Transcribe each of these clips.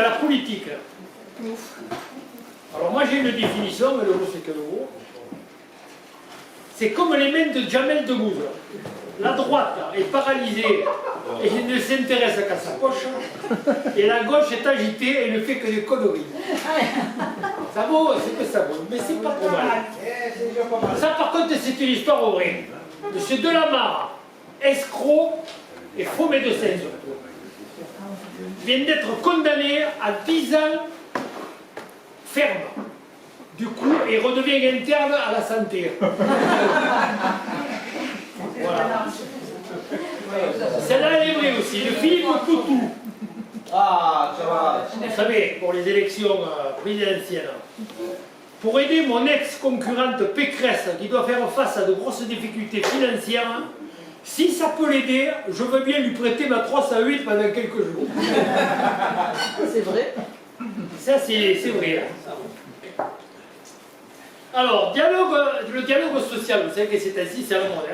La politique. Alors moi j'ai une définition, mais le mot c'est que le mot. C'est comme les mains de Jamel Debbouze. La droite est paralysée et ne s'intéresse qu'à sa poche, et la gauche est agitée et ne fait que des conneries. Ça vaut, c'est que ça vaut, mais c'est pas trop mal. Ça par contre c'est une histoire vraie. Monsieur Delamarre, escroc et faux médecin surtout, vient d'être condamné à 10 ans ferme. Du coup, il redevient interne à la santé. Voilà. Celle-là, elle est vraie aussi. Le Philippe Poutou. Ah, ça va. Vous savez, pour les élections présidentielles, pour aider mon ex-concurrente Pécresse, qui doit faire face à de grosses difficultés financières, si ça peut l'aider, je veux bien lui prêter ma 3 à 8 pendant quelques jours. C'est vrai? Ça, c'est vrai. Alors, le dialogue social, vous savez que c'est ainsi, c'est à la mode.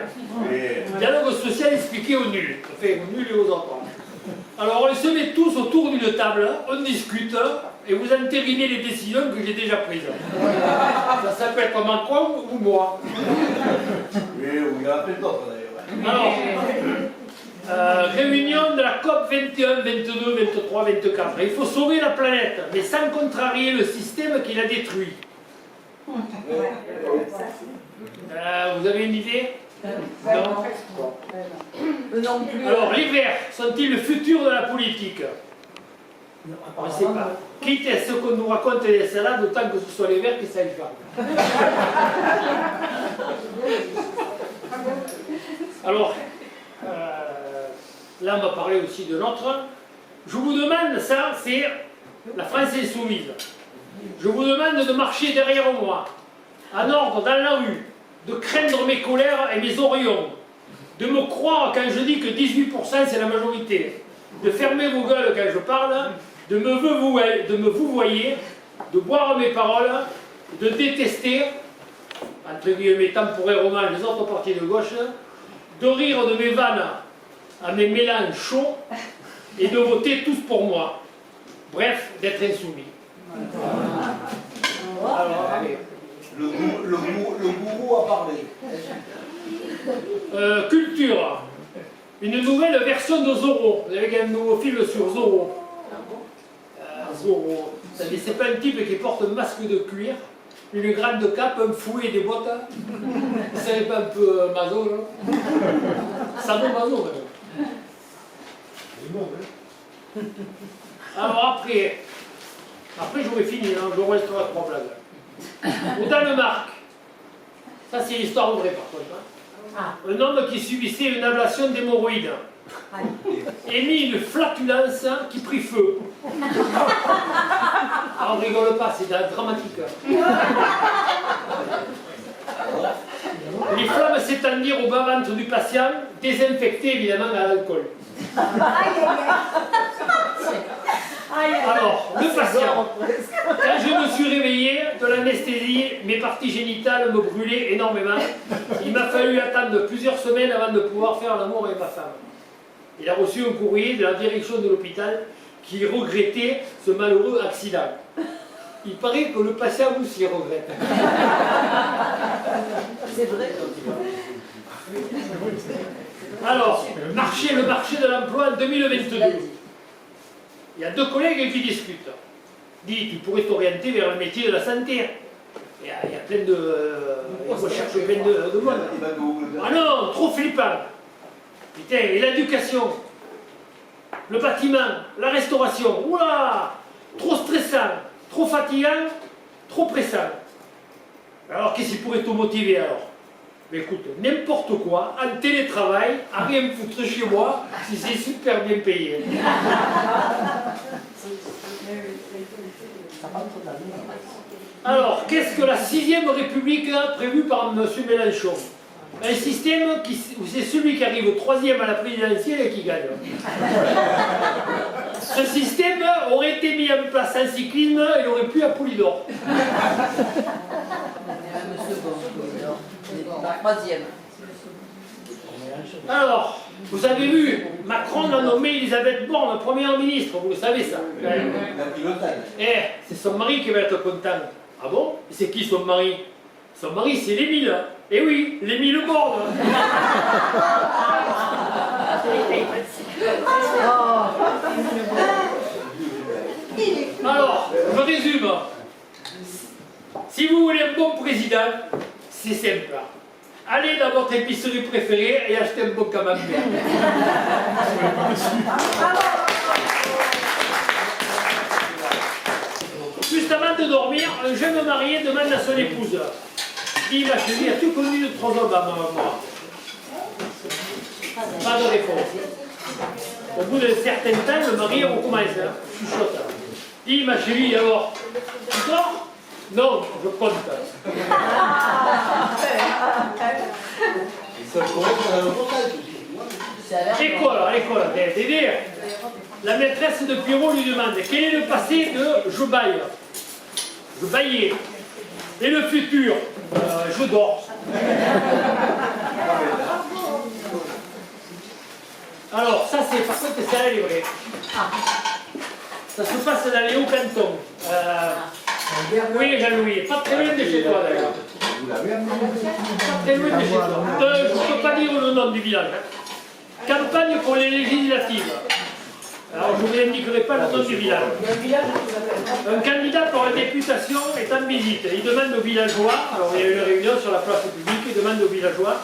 Le dialogue social expliqué aux nuls, enfin aux nuls et aux autres. Alors, on se met tous autour d'une table, on discute, et vous entérinez les décisions que j'ai déjà prises. Ça peut être Macron ou moi. Oui, ou il y en a plein d'autres d'ailleurs. Alors, réunion de la COP 21, 22, 23, 24. Il faut sauver la planète, mais sans contrarier le système qui la détruit. Vous avez une idée? Non. Non plus. Alors, les Verts sont-ils le futur de la politique? On ne sait pas. Quitte à ce qu'on nous raconte les salades, autant que ce soit les Verts qui s'en parlent. Alors, là on va parler aussi de notre. Je vous demande, ça c'est la France insoumise. Je vous demande de marcher derrière moi, en ordre dans la rue, de craindre mes colères et mes orions, de me croire quand je dis que 18% c'est la majorité, de fermer vos gueules quand je parle, de me vouvoyer, de boire mes paroles, de détester, entre guillemets temporairement, les autres partis de gauche, de rire de mes vannes à mes mélanges chauds et de voter tous pour moi. Bref, d'être insoumis. Alors, allez. Le gourou a parlé. Culture. Une nouvelle version de Zorro. Vous avez un nouveau film sur Zorro. Zorro. C'est pas un type qui porte un masque de cuir, une grande cape, un fouet et des bottes. Vous savez pas un peu maso, là? Ça vaut maso, même. Alors après j'aurais fini, hein, je resterai à 3 blagues. Au Danemark, ça c'est l'histoire vraie par contre. Hein. Un homme qui subissait une ablation d'hémorroïdes émit une flatulence qui prit feu. Alors on rigole pas, c'est dramatique. Les flammes s'étendirent au bas-ventre du patient, désinfecté évidemment à l'alcool. Alors, le patient, quand je me suis réveillé de l'anesthésie, mes parties génitales me brûlaient énormément. Il m'a fallu attendre plusieurs semaines avant de pouvoir faire l'amour avec ma femme. Il a reçu un courrier de la direction de l'hôpital qui regrettait ce malheureux accident. Il paraît que le patient aussi regrette. C'est vrai. Alors, le marché de l'emploi en 2022. Il y a 2 collègues qui discutent. Dit, tu pourrais t'orienter vers le métier de la santé. Il y a plein de... ils recherchent plein de monde. Ah non, trop flippant. Putain, et l'éducation, le bâtiment, la restauration, ouah, trop stressant, trop fatigant, trop pressant. Alors qu'est-ce qui pourrait te motiver alors? Mais écoute, n'importe quoi, en télétravail, à rien me foutre chez moi, si c'est super bien payé. Alors, qu'est-ce que la 6ème République prévue par M. Mélenchon? Un système où c'est celui qui arrive 3e à la présidentielle qui gagne. Ce système aurait été mis en place en cyclisme, il aurait pu à Poulidor. La 3e. Alors, Vous avez vu, Macron a nommé Elisabeth Borne première ministre, vous le savez ça. Eh, c'est son mari qui va être content. Ah bon? Et c'est qui son mari? Son mari, c'est l'Émile. Eh oui, l'Émile Borne. Alors, je résume. Si vous voulez un bon président, c'est simple. Allez dans votre épicerie préférée et achetez un bon camembert. Juste avant de dormir, un jeune marié demande à son épouse: dis, ma chérie, as-tu connu de trois hommes avant moi? Pas de réponse. Au bout d'un certain temps, le mari recommence, chuchote. Dis, ma chérie, alors, tu dors? Non, je compte. L'école, Dédé. La maîtresse de Pierrot lui demande quel est le passé de je baille. Je baillais. Et le futur, je dors. Alors, ça c'est, par contre, c'est elle est vraie. Ça se passe dans les Hauts-Cantons. Oui, Jean-Louis, pas très loin de chez toi d'ailleurs. Pas très loin de chez toi. Je ne peux pas dire le nom du village. Campagne pour les législatives. Alors je ne vous indiquerai pas le nom du village. Un candidat pour la députation est en visite. Il demande aux villageois, alors il y a eu une réunion sur la place publique, il demande aux villageois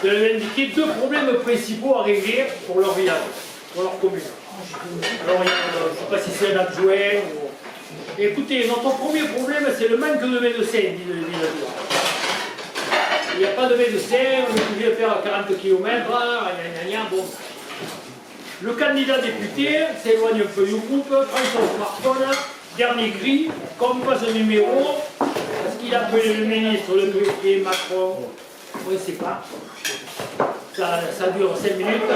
de lui indiquer deux problèmes principaux à régler pour leur village, pour leur commune. Alors je ne sais pas si c'est un adjoint ou... Écoutez, notre premier problème, c'est le manque de médecins, dit le villageois. Il n'y a pas de médecins, on est obligé de faire 40 km, bon. Le candidat député s'éloigne un peu du groupe, prend son smartphone, dernier cri, compose un numéro, parce qu'il a appelé le ministre, le greffier, Macron, on ne sait pas. Ça dure 5 minutes,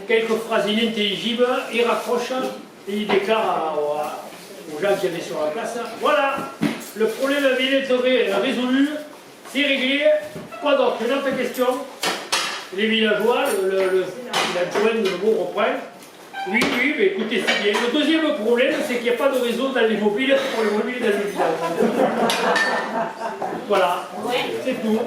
quelques phrases inintelligibles, il raccroche et il déclare aux gens qui étaient sur la place: voilà, le problème vient d'être résolu, c'est réglé, quoi d'autre? Une autre question? Les villageois, l'adjoint de nouveau reprend: oui, mais écoutez, c'est bien. Le deuxième problème, c'est qu'il n'y a pas de réseau dans les mobiles pour les mobiles dans les villages. Voilà, c'est tout.